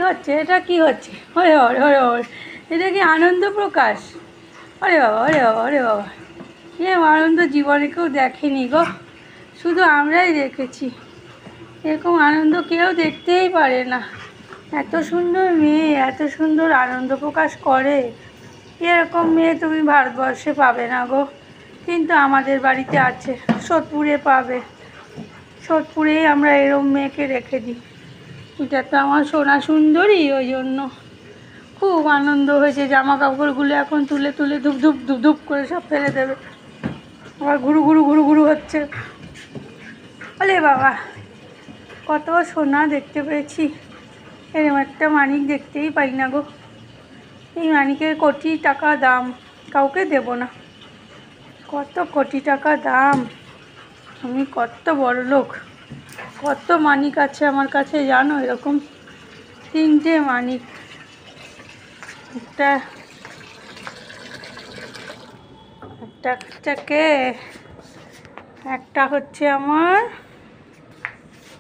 হচ্ছে? এটা কি হচ্ছে? ওরে ওরে ওরে ওরে, এটা কি আনন্দ প্রকাশ? ওরে বাবা, ওরে বাবা, ওরে বাবা, এ আনন্দ জীবনে কেউ দেখেনি গো, শুধু আমরাই দেখেছি। এরকম আনন্দ কেউ দেখতেই পারে না। এত সুন্দর মেয়ে এত সুন্দর আনন্দ প্রকাশ করে, এরকম মেয়ে তুমি ভারতবর্ষে পাবে না গো। কিন্তু আমাদের বাড়িতে আছে, সোদপুরে পাবে। সোদপুরেই আমরা এরম মেয়েকে রেখে দিই। এটা তো আমার সোনা সুন্দরী, ওই জন্য খুব আনন্দ হয়েছে। জামা কাপড়গুলো এখন তুলে তুলে ধুপ ধুপ ধুপ ধুপ করে সব ফেলে দেবে। আবার ঘুরু ঘুরু ঘুরু ঘুরু হচ্ছে। বলে বাবা, কত সোনা দেখতে পেয়েছি, এরকম একটা মানিক দেখতেই পাই না গো। এই মানিকের কোটি টাকা দাম, কাউকে দেব না। কত কোটি টাকা দাম, আমি কত বড় লোক, কত মানিক আছে আমার কাছে জানো? এরকম 3টে মানিক। একটা কে, একটা হচ্ছে আমার,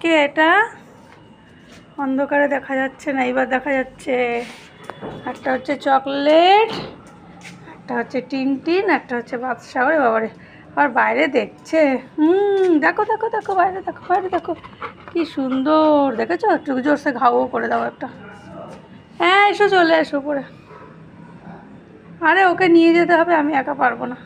কে এটা? অন্ধকারে দেখা যাচ্ছে না, এবার দেখা যাচ্ছে। একটা হচ্ছে চকলেট, একটা হচ্ছে টিনটিন, একটা হচ্ছে বাদশা। ওরে বাবারে, আর বাইরে দেখছে। দেখো দেখো দেখো, বাইরে দেখো, বাইরে দেখো, কি সুন্দর দেখেছো? একটু জোরসে ঘাও করে দাও একটা। হ্যাঁ এসো, চলে এসো পরে। আরে ওকে নিয়ে যেতে হবে, আমি একা পারবো না।